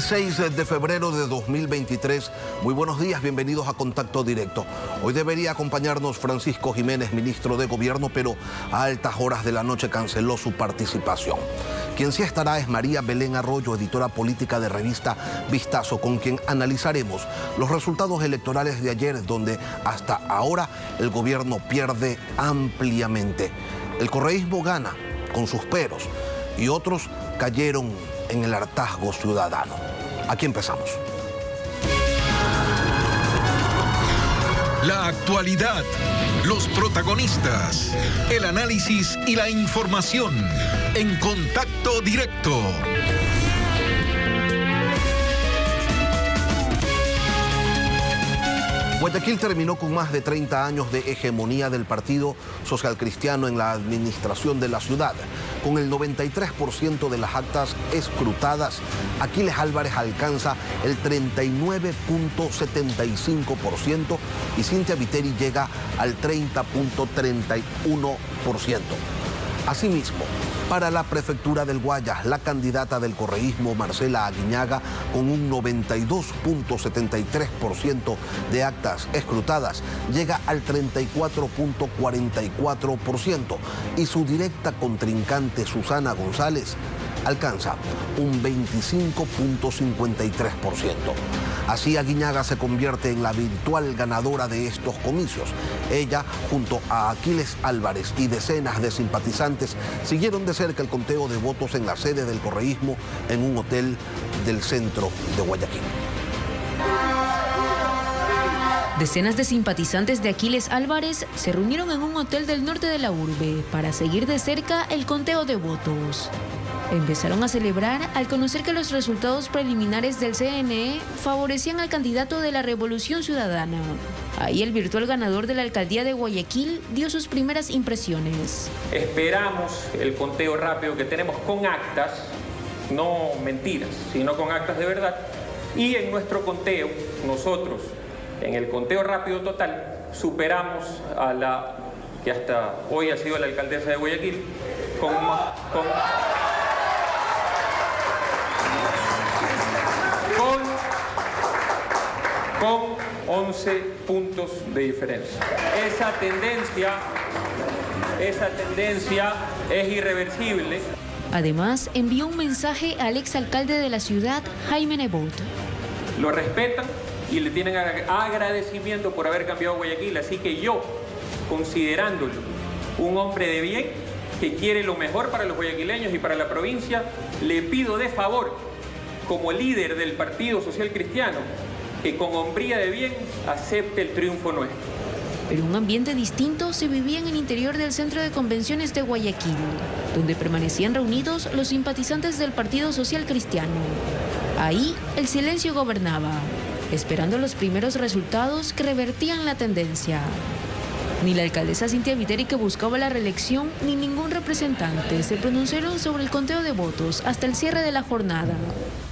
6 de febrero de 2023. Muy buenos días, bienvenidos a Contacto Directo. Hoy debería acompañarnos Francisco Jiménez, ministro de Gobierno, pero a altas horas de la noche canceló su participación. Quien sí estará es María Belén Arroyo, editora política de revista Vistazo, con quien analizaremos los resultados electorales de ayer, donde hasta ahora el gobierno pierde ampliamente. El correísmo gana con sus peros y otros cayeron en el hartazgo ciudadano. Aquí empezamos. La actualidad, los protagonistas, el análisis y la información en Contacto Directo. Guayaquil terminó con más de 30 años de hegemonía del Partido Social Cristiano en la administración de la ciudad. Con el 93% de las actas escrutadas, Aquiles Álvarez alcanza el 39.75% y Cintia Viteri llega al 30.31%. Asimismo, para la prefectura del Guayas, la candidata del correísmo Marcela Aguiñaga, con un 92.73% de actas escrutadas, llega al 34.44% y su directa contrincante Susana González alcanza un 25.53%. Así Aguiñaga se convierte en la virtual ganadora de estos comicios. Ella, junto a Aquiles Álvarez y decenas de simpatizantes, siguieron de cerca el conteo de votos en la sede del correísmo en un hotel del centro de Guayaquil. Decenas de simpatizantes de Aquiles Álvarez se reunieron en un hotel del norte de la urbe para seguir de cerca el conteo de votos. Empezaron a celebrar al conocer que los resultados preliminares del CNE favorecían al candidato de la Revolución Ciudadana. Ahí el virtual ganador de la alcaldía de Guayaquil dio sus primeras impresiones. Esperamos el conteo rápido que tenemos con actas, no mentiras, sino con actas de verdad. Y en nuestro conteo, nosotros, en el conteo rápido total, superamos a la que hasta hoy ha sido la alcaldesa de Guayaquil con 11 puntos de diferencia. Esa tendencia es irreversible. Además, envió un mensaje al exalcalde de la ciudad, Jaime Nebot. Lo respetan y le tienen agradecimiento por haber cambiado Guayaquil, así que yo, considerándolo un hombre de bien, que quiere lo mejor para los guayaquileños y para la provincia, le pido de favor, como líder del Partido Social Cristiano, que con hombría de bien acepte el triunfo nuestro. Pero un ambiente distinto se vivía en el interior del centro de convenciones de Guayaquil, donde permanecían reunidos los simpatizantes del Partido Social Cristiano. Ahí el silencio gobernaba, esperando los primeros resultados que revertían la tendencia. Ni la alcaldesa Cintia Viteri, que buscaba la reelección, ni ningún representante se pronunciaron sobre el conteo de votos hasta el cierre de la jornada.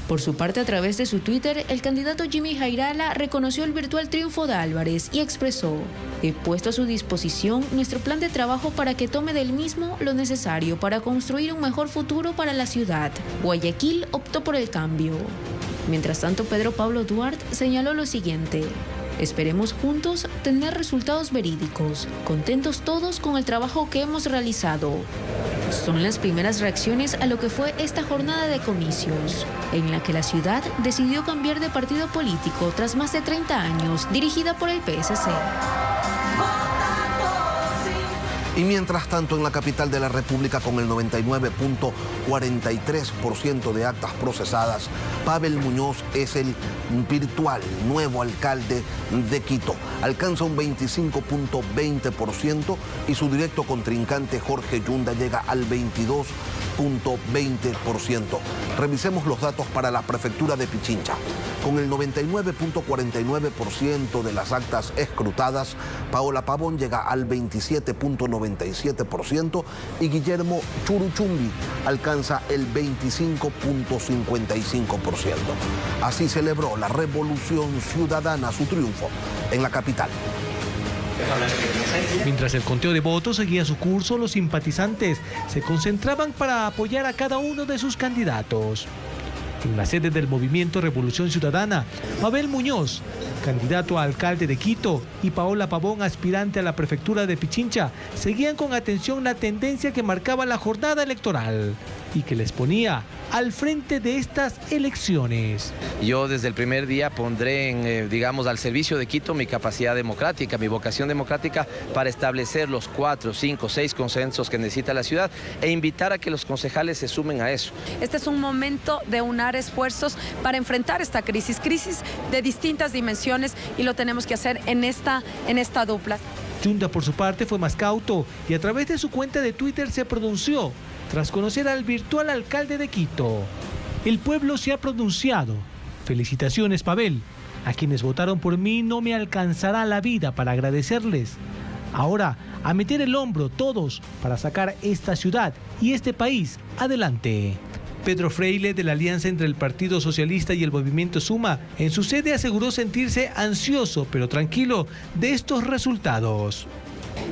Por su parte, a través de su Twitter, el candidato Jimmy Jairala reconoció el virtual triunfo de Álvarez y expresó: "He puesto a su disposición nuestro plan de trabajo para que tome del mismo lo necesario para construir un mejor futuro para la ciudad. Guayaquil optó por el cambio". Mientras tanto, Pedro Pablo Duarte señaló lo siguiente: "Esperemos juntos tener resultados verídicos, contentos todos con el trabajo que hemos realizado". Son las primeras reacciones a lo que fue esta jornada de comicios, en la que la ciudad decidió cambiar de partido político tras más de 30 años, dirigida por el PSC. Y mientras tanto, en la capital de la República, con el 99.43% de actas procesadas, Pavel Muñoz es el virtual nuevo alcalde de Quito. Alcanza un 25.20% y su directo contrincante Jorge Yunda llega al 22.20%. Revisemos los datos para la prefectura de Pichincha. Con el 99.49% de las actas escrutadas, Paola Pavón llega al 27.97% y Guillermo Churuchumbi alcanza el 25.55%. Así celebró la Revolución Ciudadana su triunfo en la capital. Mientras el conteo de votos seguía su curso, los simpatizantes se concentraban para apoyar a cada uno de sus candidatos. En la sede del movimiento Revolución Ciudadana, Mabel Muñoz, candidato a alcalde de Quito, y Paola Pavón, aspirante a la prefectura de Pichincha, seguían con atención la tendencia que marcaba la jornada electoral y que les ponía al frente de estas elecciones. Yo desde el primer día pondré, digamos, al servicio de Quito mi capacidad democrática, mi vocación democrática para establecer los 4, 5, 6 consensos que necesita la ciudad e invitar a que los concejales se sumen a eso. Este es un momento de unar esfuerzos para enfrentar esta crisis de distintas dimensiones, y lo tenemos que hacer en esta dupla. Yunda, por su parte, fue más cauto y a través de su cuenta de Twitter se pronunció tras conocer al virtual alcalde de Quito. El pueblo se ha pronunciado. Felicitaciones, Pavel. A quienes votaron por mí no me alcanzará la vida para agradecerles. Ahora, a meter el hombro todos para sacar esta ciudad y este país adelante. Pedro Freile, de la alianza entre el Partido Socialista y el Movimiento Suma, en su sede aseguró sentirse ansioso pero tranquilo de estos resultados.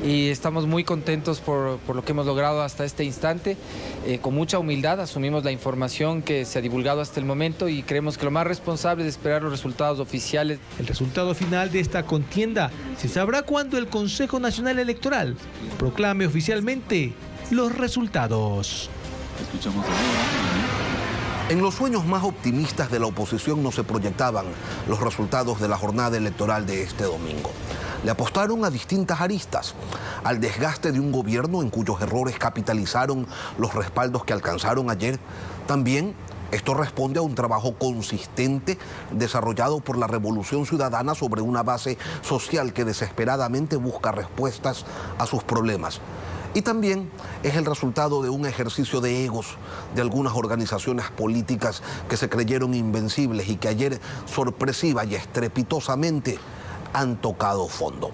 Y estamos muy contentos por lo que hemos logrado hasta este instante. Con mucha humildad asumimos la información que se ha divulgado hasta el momento y creemos que lo más responsable es esperar los resultados oficiales. El resultado final de esta contienda se sabrá cuando el Consejo Nacional Electoral proclame oficialmente los resultados. Escuchamos En los sueños más optimistas de la oposición no se proyectaban los resultados de la jornada electoral de este domingo. Le apostaron a distintas aristas, al desgaste de un gobierno en cuyos errores capitalizaron los respaldos que alcanzaron ayer. También esto responde a un trabajo consistente desarrollado por la Revolución Ciudadana sobre una base social que desesperadamente busca respuestas a sus problemas. Y también es el resultado de un ejercicio de egos de algunas organizaciones políticas que se creyeron invencibles y que ayer sorpresiva y estrepitosamente han tocado fondo.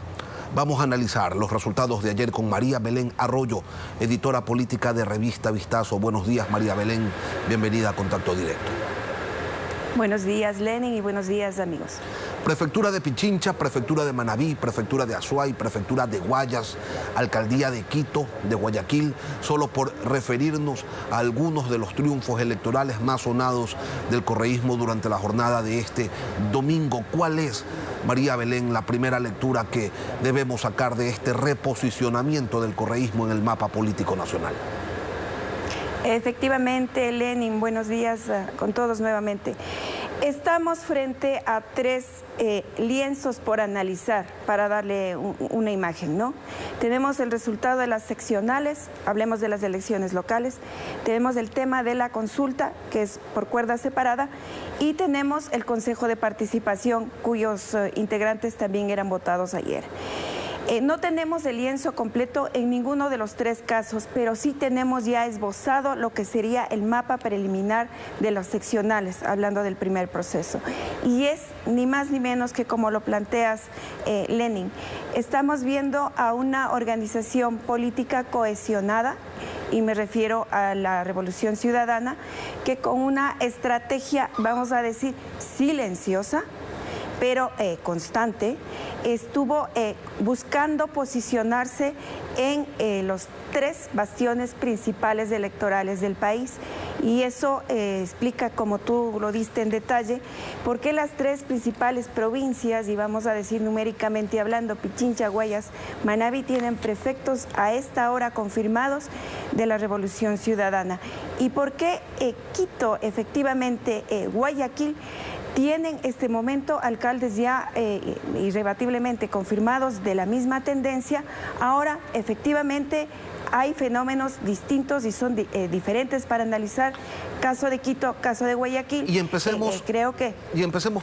Vamos a analizar los resultados de ayer con María Belén Arroyo, editora política de Revista Vistazo. Buenos días, María Belén. Bienvenida a Contacto Directo. Buenos días, Lenin, y buenos días, amigos. Prefectura de Pichincha, Prefectura de Manabí, Prefectura de Azuay, Prefectura de Guayas, Alcaldía de Quito, de Guayaquil, solo por referirnos a algunos de los triunfos electorales más sonados del correísmo durante la jornada de este domingo. ¿Cuál es, María Belén, la primera lectura que debemos sacar de este reposicionamiento del correísmo en el mapa político nacional? Efectivamente, Lenin, buenos días con todos nuevamente. Estamos frente a tres lienzos por analizar para darle una imagen, ¿no? Tenemos el resultado de las seccionales, hablemos de las elecciones locales, tenemos el tema de la consulta, que es por cuerda separada, y tenemos el Consejo de Participación, cuyos integrantes también eran votados ayer. No tenemos el lienzo completo en ninguno de los tres casos, pero sí tenemos ya esbozado lo que sería el mapa preliminar de los seccionales, hablando del primer proceso. Y es ni más ni menos que como lo planteas, Lenin. Estamos viendo a una organización política cohesionada, y me refiero a la Revolución Ciudadana, que con una estrategia, vamos a decir, silenciosa, pero constante, estuvo buscando posicionarse en los tres bastiones principales electorales del país. Y eso explica, como tú lo diste en detalle, por qué las tres principales provincias, y vamos a decir numéricamente hablando, Pichincha, Guayas, Manabí, tienen prefectos a esta hora confirmados de la Revolución Ciudadana. Y por qué Quito, efectivamente, Guayaquil, tienen este momento alcaldes ya irrebatiblemente confirmados de la misma tendencia. Ahora, efectivamente, hay fenómenos distintos y son diferentes para analizar. Caso de Quito, caso de Guayaquil. Y empecemos,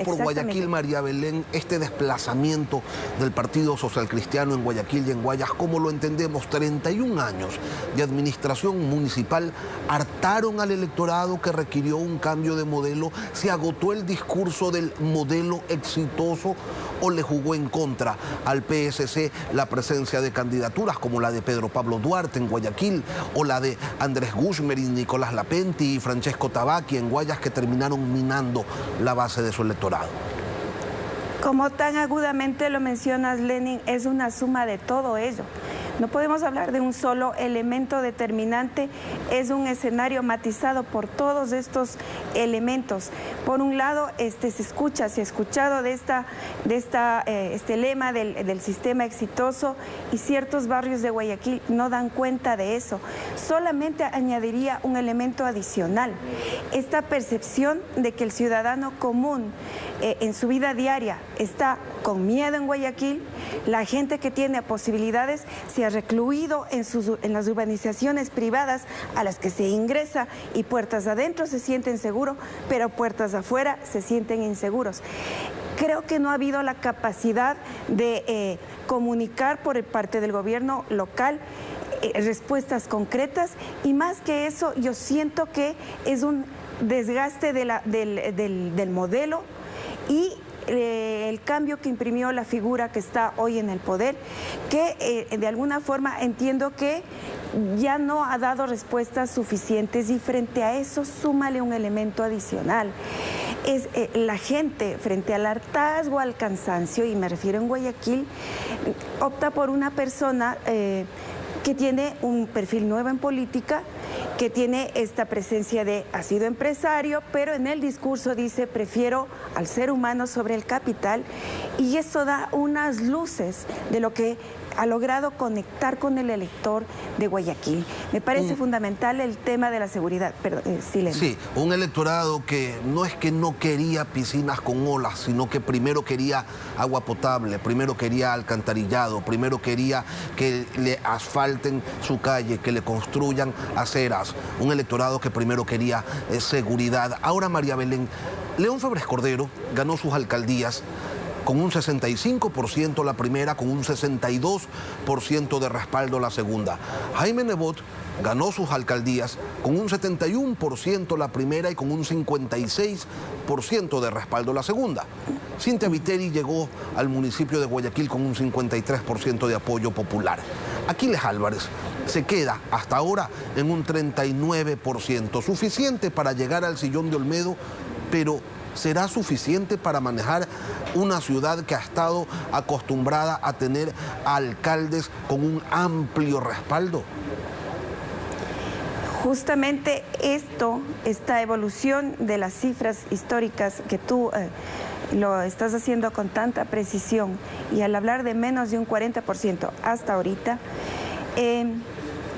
por Guayaquil, María Belén, este desplazamiento del Partido Social Cristiano en Guayaquil y en Guayas, ¿cómo lo entendemos? 31 años de administración municipal hartaron al electorado que requirió un cambio de modelo. ¿Se agotó el discurso del modelo exitoso o le jugó en contra al PSC la presencia de candidaturas como la de Pedro Pablo Duarte en Guayaquil o la de Andrés Guzmán, Nicolás Lapenti y Francesco Tabaqui en Guayas, que terminaron minando la base de su electorado? Como tan agudamente lo mencionas, Lenin, es una suma de todo ello. No podemos hablar de un solo elemento determinante, es un escenario matizado por todos estos elementos. Por un lado, se ha escuchado de este lema del sistema exitoso, y ciertos barrios de Guayaquil no dan cuenta de eso. Solamente añadiría un elemento adicional, esta percepción de que el ciudadano común en su vida diaria está con miedo en Guayaquil. La gente que tiene posibilidades se ha recluido en las urbanizaciones privadas a las que se ingresa, y puertas adentro se sienten seguros, pero puertas afuera se sienten inseguros. Creo que no ha habido la capacidad de comunicar por parte del gobierno local respuestas concretas, y más que eso, yo siento que es un desgaste del modelo y el cambio que imprimió la figura que está hoy en el poder, que de alguna forma entiendo que ya no ha dado respuestas suficientes, y frente a eso súmale un elemento adicional. Es la gente, frente al hartazgo, al cansancio, y me refiero en Guayaquil, opta por una persona que tiene un perfil nuevo en política, que tiene esta presencia de ha sido empresario, pero en el discurso dice prefiero al ser humano sobre el capital, y eso da unas luces de lo que ha logrado conectar con el elector de Guayaquil. Me parece fundamental el tema de la seguridad. Perdón, silencio. Sí, un electorado que no quería piscinas con olas, sino que primero quería agua potable, primero quería alcantarillado, primero quería que le asfalten su calle, que le construyan aceras. Un electorado que primero quería seguridad. Ahora, María Belén, León Febres Cordero ganó sus alcaldías con un 65% la primera, con un 62% de respaldo la segunda. Jaime Nebot ganó sus alcaldías con un 71% la primera y con un 56% de respaldo la segunda. Cintia Viteri llegó al municipio de Guayaquil con un 53% de apoyo popular. Aquiles Álvarez se queda hasta ahora en un 39%, suficiente para llegar al sillón de Olmedo, pero ¿será suficiente para manejar una ciudad que ha estado acostumbrada a tener alcaldes con un amplio respaldo? Justamente esta evolución de las cifras históricas que tú lo estás haciendo con tanta precisión, y al hablar de menos de un 40% hasta ahorita,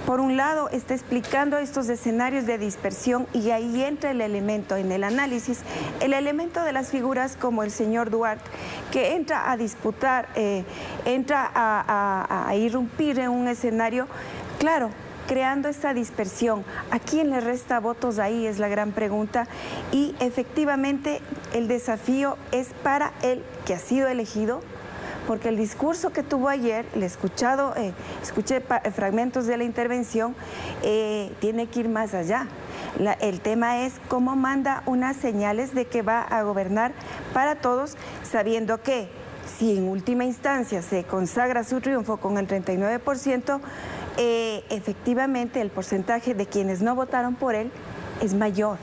por un lado está explicando estos escenarios de dispersión, y ahí entra el elemento en el análisis, el elemento de las figuras como el señor Duarte, que entra a disputar, entra a irrumpir en un escenario, claro, creando esta dispersión. ¿A quién le resta votos ahí? Es la gran pregunta, y efectivamente el desafío es para el que ha sido elegido, porque el discurso que tuvo ayer, escuché fragmentos de la intervención, tiene que ir más allá. El tema es cómo manda unas señales de que va a gobernar para todos, sabiendo que si en última instancia se consagra su triunfo con el 39%, efectivamente el porcentaje de quienes no votaron por él es mayor.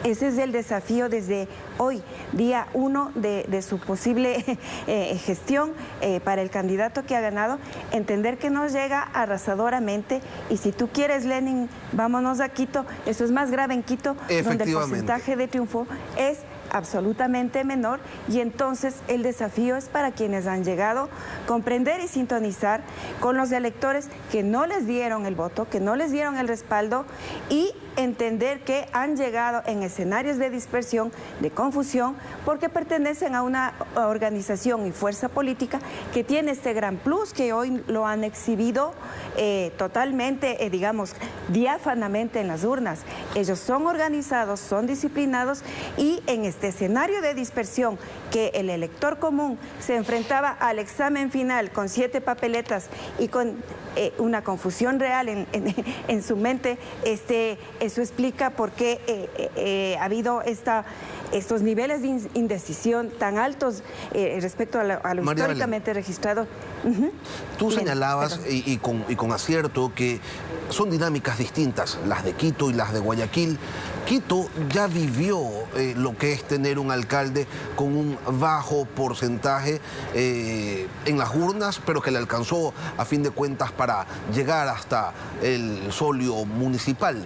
Ese es el desafío desde hoy, día 1 de su posible gestión para el candidato que ha ganado, entender que no llega arrasadoramente, y si tú quieres, Lenin, vámonos a Quito. Eso es más grave en Quito, donde el porcentaje de triunfo es absolutamente menor, y entonces el desafío es para quienes han llegado comprender y sintonizar con los electores que no les dieron el voto, que no les dieron el respaldo, y entender que han llegado en escenarios de dispersión, de confusión, porque pertenecen a una organización y fuerza política que tiene este gran plus, que hoy lo han exhibido totalmente, digamos, diáfanamente en las urnas. Ellos son organizados, son disciplinados, y en este escenario de dispersión que el elector común se enfrentaba al examen final con 7 papeletas y con una confusión real en su mente, eso explica por qué ha habido estos niveles de indecisión tan altos respecto a lo históricamente registrado. Tú señalabas, y con acierto, que son dinámicas distintas, las de Quito y las de Guayaquil. Quito ya vivió lo que es tener un alcalde con un bajo porcentaje en las urnas, pero que le alcanzó a fin de cuentas para llegar hasta el solio municipal.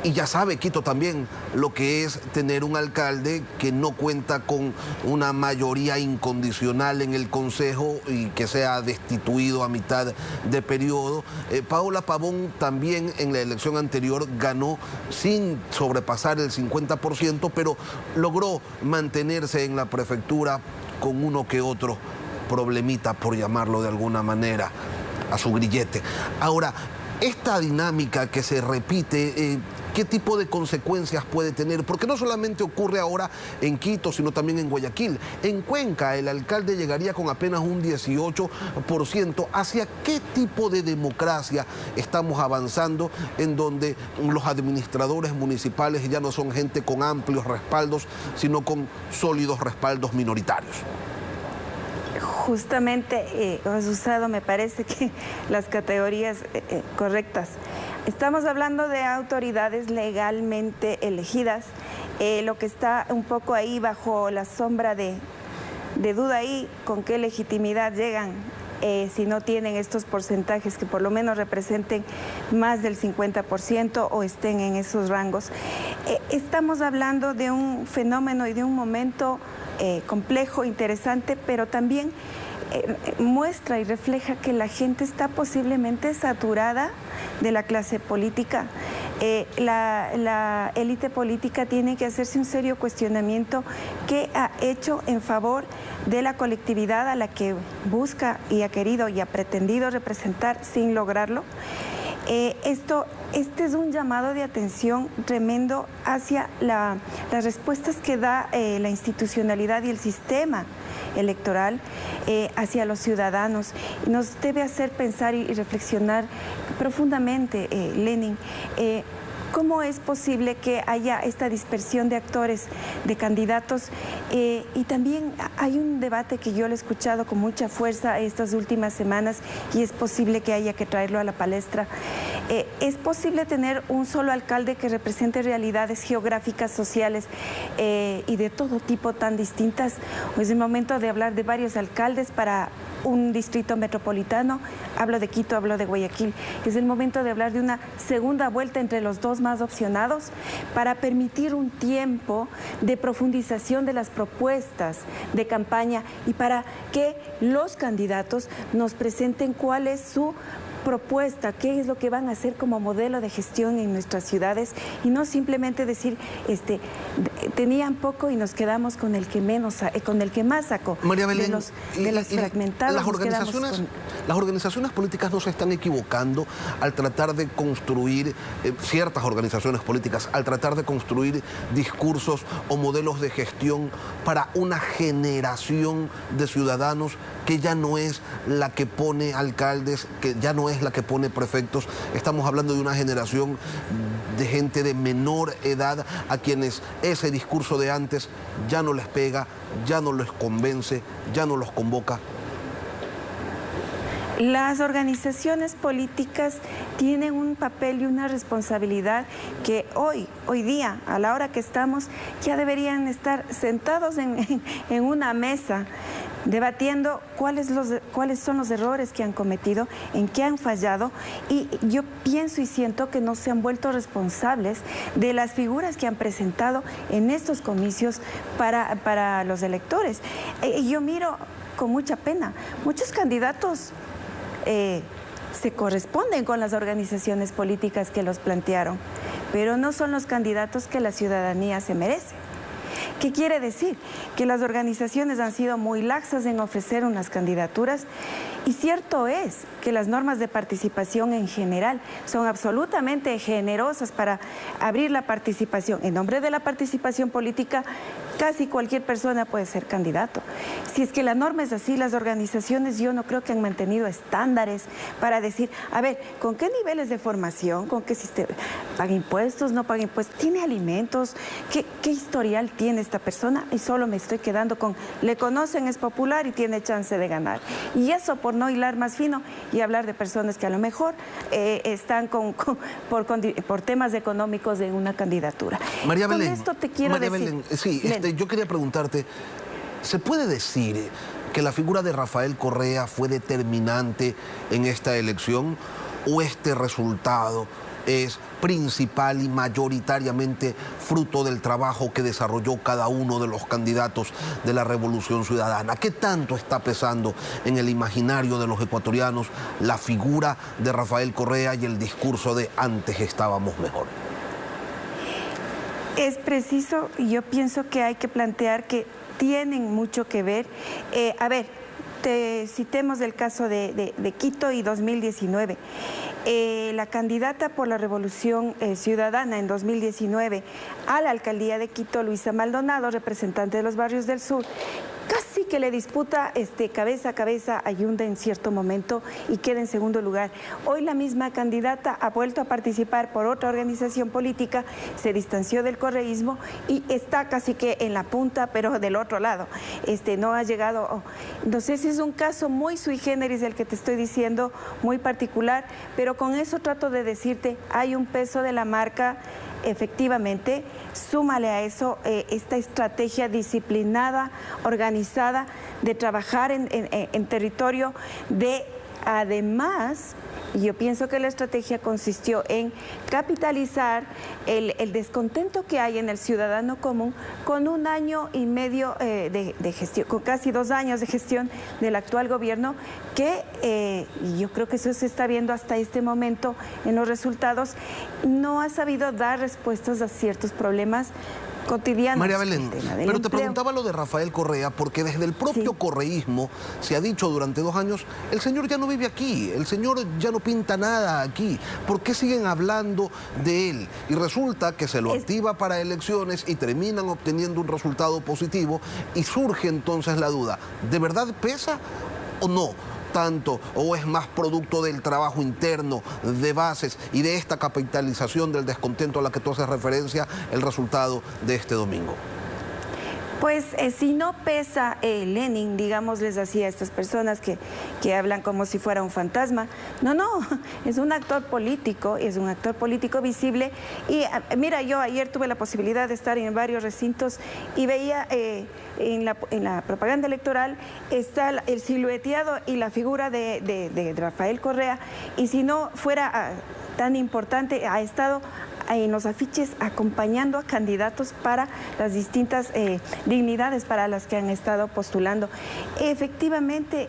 Y ya sabe Quito también lo que es tener un alcalde que no cuenta con una mayoría incondicional en el Consejo y que sea destituido a mitad de periodo. Paola Pavón también en la elección anterior ganó sin sobrepasar el 50%, pero logró mantenerse en la prefectura con uno que otro problemita, por llamarlo de alguna manera, a su grillete. Ahora, esta dinámica que se repite, ¿qué tipo de consecuencias puede tener? Porque no solamente ocurre ahora en Quito, sino también en Guayaquil. En Cuenca, el alcalde llegaría con apenas un 18%. ¿Hacia qué tipo de democracia estamos avanzando en donde los administradores municipales ya no son gente con amplios respaldos, sino con sólidos respaldos minoritarios? Justamente has usado, me parece que las categorías correctas. Estamos hablando de autoridades legalmente elegidas. Lo que está un poco ahí bajo la sombra de duda ahí, con qué legitimidad llegan si no tienen estos porcentajes que por lo menos representen más del 50% o estén en esos rangos. Estamos hablando de un fenómeno y de un momento complejo, interesante, pero también muestra y refleja que la gente está posiblemente saturada de la clase política. La élite política tiene que hacerse un serio cuestionamiento qué ha hecho en favor de la colectividad a la que busca y ha querido y ha pretendido representar sin lograrlo. Este es un llamado de atención tremendo hacia las respuestas que da la institucionalidad y el sistema electoral hacia los ciudadanos. Nos debe hacer pensar y reflexionar profundamente, Lenin, ¿cómo es posible que haya esta dispersión de actores, de candidatos? Y también hay un debate que yo lo he escuchado con mucha fuerza estas últimas semanas y es posible que haya que traerlo a la palestra. ¿Es posible tener un solo alcalde que represente realidades geográficas, sociales y de todo tipo tan distintas? ¿O es el momento de hablar de varios alcaldes para un distrito metropolitano? Hablo de Quito, hablo de Guayaquil. Es el momento de hablar de una segunda vuelta entre los dos más opcionados para permitir un tiempo de profundización de las propuestas de campaña y para que los candidatos nos presenten cuál es su propuesta, qué es lo que van a hacer como modelo de gestión en nuestras ciudades y no simplemente decir tenían poco y nos quedamos con el que menos, con el que más sacó. María Belén, de las fragmentadas. Las organizaciones políticas no se están equivocando al tratar de construir, ciertas organizaciones políticas, al tratar de construir discursos o modelos de gestión para una generación de ciudadanos que ya no es la que pone alcaldes, que ya no es la que pone prefectos. Estamos hablando de una generación de gente de menor edad a quienes ese discurso de antes ya no les pega, ya no les convence, ya no los convoca. Las organizaciones políticas tienen un papel y una responsabilidad que hoy día, a la hora que estamos, ya deberían estar sentados en una mesa debatiendo cuáles son los errores que han cometido, en qué han fallado, y yo pienso y siento que no se han vuelto responsables de las figuras que han presentado en estos comicios para los electores. Yo miro con mucha pena, muchos candidatos se corresponden con las organizaciones políticas que los plantearon, pero no son los candidatos que la ciudadanía se merece. ¿Qué quiere decir? Que las organizaciones han sido muy laxas en ofrecer unas candidaturas y cierto es que las normas de participación en general son absolutamente generosas para abrir la participación. En nombre de la participación política, casi cualquier persona puede ser candidato. Si es que la norma es así, las organizaciones yo no creo que han mantenido estándares para decir, a ver, ¿con qué niveles de formación? ¿Con qué sistema? ¿Paga impuestos? ¿No paga impuestos? ¿Tiene alimentos? ¿Qué historial tienes? esta persona y solo me estoy quedando con, le conocen, es popular y tiene chance de ganar. Y eso por no hilar más fino y hablar de personas que a lo mejor están por temas económicos de una candidatura. María Belén, con esto te quiero María decir... Belén, sí, yo quería preguntarte, ¿se puede decir que la figura de Rafael Correa fue determinante en esta elección o este resultado es principal y mayoritariamente fruto del trabajo que desarrolló cada uno de los candidatos de la Revolución Ciudadana? ¿Qué tanto está pesando en el imaginario de los ecuatorianos la figura de Rafael Correa y el discurso de antes estábamos mejor? Es preciso, y yo pienso que hay que plantear que tienen mucho que ver. A ver, citemos el caso de Quito y 2019. La candidata por la Revolución Ciudadana en 2019 a la alcaldía de Quito, Luisa Maldonado, representante de los barrios del sur, casi que le disputa cabeza a cabeza a Yunda en cierto momento y queda en segundo lugar. Hoy la misma candidata ha vuelto a participar por otra organización política, se distanció del correísmo y está casi que en la punta, pero del otro lado. No ha llegado... Entonces es un caso muy sui generis el que te estoy diciendo, muy particular, pero con eso trato de decirte, hay un peso de la marca. Efectivamente, súmale a eso esta estrategia disciplinada, organizada, de trabajar en territorio, además, yo pienso que la estrategia consistió en capitalizar el descontento que hay en el ciudadano común con 1 año y medio de gestión, con casi 2 años de gestión del actual gobierno, que yo creo que eso se está viendo hasta este momento en los resultados, no ha sabido dar respuestas a ciertos problemas cotidianos. María Belén, pero te preguntaba lo de Rafael Correa porque desde el propio correísmo se ha dicho durante 2 años, el señor ya no vive aquí, el señor ya no pinta nada aquí, ¿por qué siguen hablando de él? Y resulta que se lo activa para elecciones y terminan obteniendo un resultado positivo y surge entonces la duda, ¿de verdad pesa o no tanto, o es más producto del trabajo interno, de bases y de esta capitalización del descontento a la que tú haces referencia, el resultado de este domingo? Pues si no pesa Lenin, digamos, les decía a estas personas que hablan como si fuera un fantasma. No, es un actor político visible. Y mira, yo ayer tuve la posibilidad de estar en varios recintos y veía en la propaganda electoral está el silueteado y la figura de Rafael Correa, y si no fuera tan importante, ha estado en los afiches acompañando a candidatos para las distintas dignidades para las que han estado postulando. Efectivamente,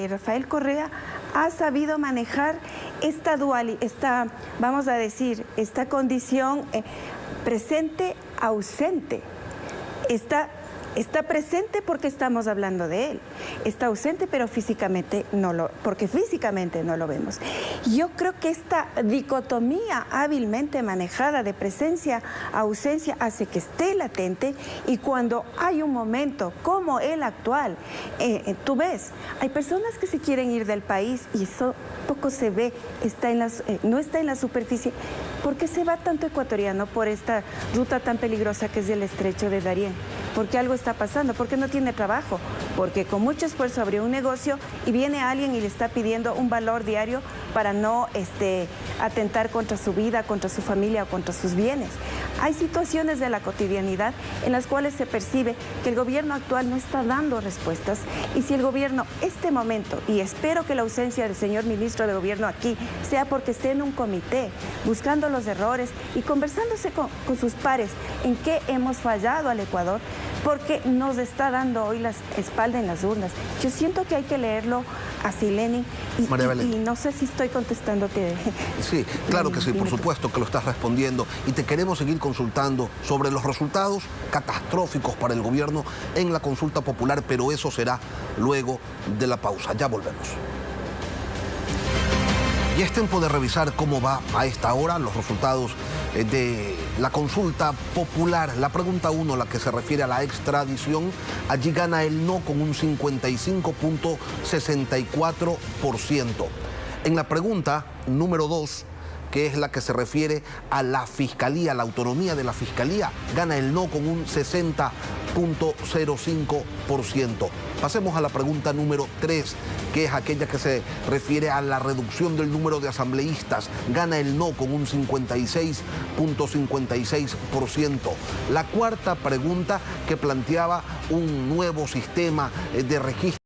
Rafael Correa ha sabido manejar esta dualidad, vamos a decir, esta condición presente-ausente. Está presente porque estamos hablando de él. Está ausente, pero físicamente porque físicamente no lo vemos. Yo creo que esta dicotomía hábilmente manejada de presencia-ausencia hace que esté latente, y cuando hay un momento como el actual, tú ves, hay personas que se quieren ir del país y eso poco se ve, no está en la superficie. ¿Por qué se va tanto ecuatoriano por esta ruta tan peligrosa que es el estrecho de Darién? Porque algo está pasando, porque no tiene trabajo, porque con mucho esfuerzo abrió un negocio y viene alguien y le está pidiendo un valor diario para no atentar contra su vida, contra su familia o contra sus bienes. Hay situaciones de la cotidianidad en las cuales se percibe que el gobierno actual no está dando respuestas, y si el gobierno, este momento, y espero que la ausencia del señor ministro de gobierno aquí sea porque esté en un comité buscando los errores y conversándose con sus pares en qué hemos fallado al Ecuador, porque nos está dando hoy la espalda en las urnas. Yo siento que hay que leerlo así, Lenin, y no sé si estoy contestándote. Sí, claro que sí, por supuesto que lo estás respondiendo, y te queremos seguir consultando sobre los resultados catastróficos para el gobierno en la consulta popular, pero eso será luego de la pausa. Ya volvemos. Y es tiempo de revisar cómo va a esta hora los resultados de la consulta popular. La pregunta 1, la que se refiere a la extradición, allí gana el no con un 55.64%. En la pregunta número 2, que es la que se refiere a la Fiscalía, la autonomía de la Fiscalía, gana el no con un 60.05%. Pasemos a la pregunta número 3, que es aquella que se refiere a la reducción del número de asambleístas. Gana el no con un 56.56%. La cuarta pregunta, que planteaba un nuevo sistema de registro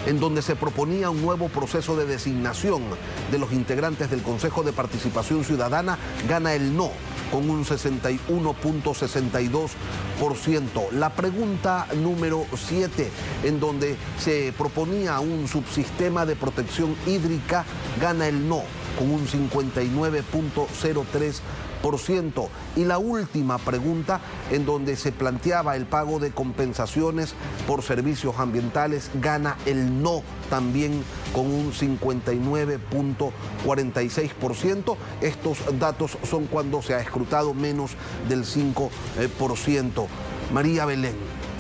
en donde se proponía un nuevo proceso de designación de los integrantes del Consejo de Participación Ciudadana, gana el no con un 61.62%. La pregunta número 7, en donde se proponía un subsistema de protección hídrica, gana el no con un 59.03%. Y la última pregunta, en donde se planteaba el pago de compensaciones por servicios ambientales, gana el no también con un 59.46%. Estos datos son cuando se ha escrutado menos del 5%. María Belén,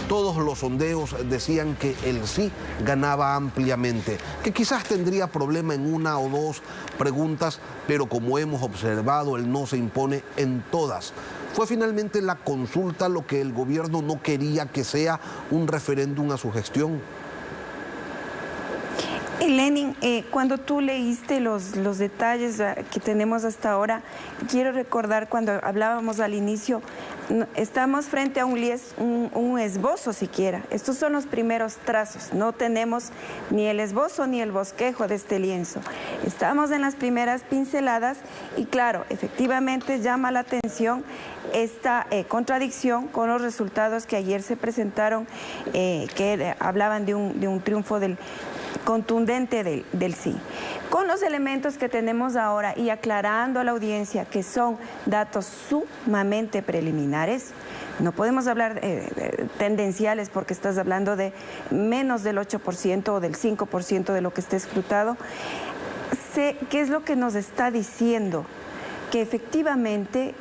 todos los sondeos decían que el sí ganaba ampliamente, que quizás tendría problema en una o dos preguntas, pero como hemos observado, el no se impone en todas. ¿Fue finalmente la consulta lo que el gobierno no quería que sea un referéndum a su gestión? Lenin, cuando tú leíste los detalles que tenemos hasta ahora, quiero recordar cuando hablábamos al inicio, estamos frente a un esbozo siquiera. Estos son los primeros trazos, no tenemos ni el esbozo ni el bosquejo de este lienzo. Estamos en las primeras pinceladas y claro, efectivamente llama la atención esta contradicción con los resultados que ayer se presentaron, que hablaban de un triunfo contundente del sí. Con los elementos que tenemos ahora y aclarando a la audiencia que son datos sumamente preliminares, no podemos hablar tendenciales porque estás hablando de menos del 8% o del 5% de lo que está escrutado. ¿Qué es lo que nos está diciendo? Que efectivamente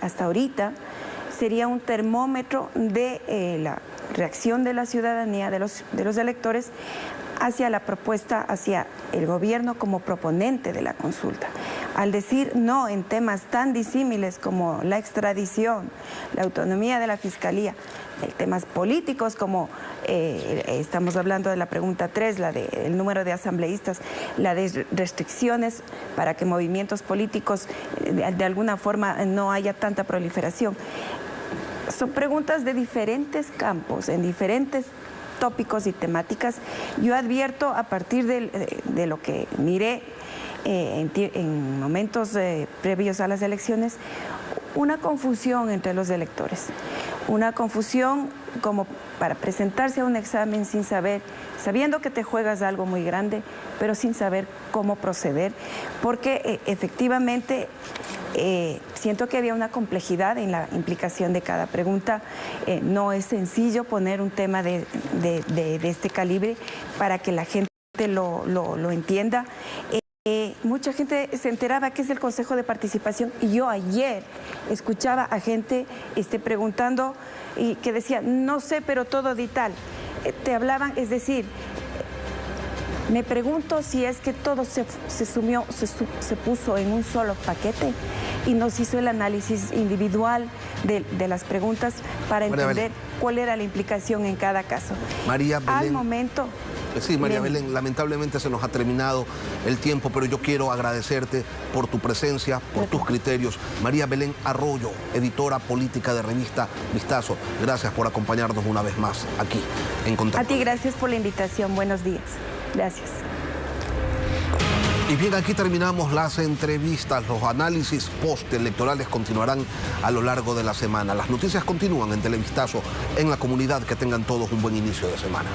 hasta ahorita sería un termómetro de la reacción de la ciudadanía, de los electores, hacia la propuesta, hacia el gobierno como proponente de la consulta. Al decir no en temas tan disímiles como la extradición, la autonomía de la Fiscalía, en temas políticos como estamos hablando de la pregunta 3, la del número de asambleístas, la de restricciones para que movimientos políticos de alguna forma no haya tanta proliferación. Son preguntas de diferentes campos, en diferentes tópicos y temáticas. Yo advierto a partir de lo que miré en momentos previos a las elecciones, una confusión entre los electores, una confusión como para presentarse a un examen sin saber, sabiendo que te juegas algo muy grande, pero sin saber cómo proceder, porque efectivamente siento que había una complejidad en la implicación de cada pregunta. No es sencillo poner un tema de este calibre para que la gente lo entienda. Mucha gente se enteraba qué es el Consejo de Participación y yo ayer escuchaba a gente preguntando y que decía, no sé, pero todo di tal. Te hablaban, es decir, me pregunto si es que todo se puso en un solo paquete y nos hizo el análisis individual de las preguntas para entender cuál era la implicación en cada caso. María Belén. Al momento... Sí, María Belén, lamentablemente se nos ha terminado el tiempo, pero yo quiero agradecerte por tu presencia, por tus criterios. María Belén Arroyo, editora política de revista Vistazo, gracias por acompañarnos una vez más aquí en Contacto. A ti gracias por la invitación, buenos días. Gracias. Y bien, aquí terminamos las entrevistas. Los análisis postelectorales continuarán a lo largo de la semana. Las noticias continúan en Televistazo, en la comunidad. Que tengan todos un buen inicio de semana.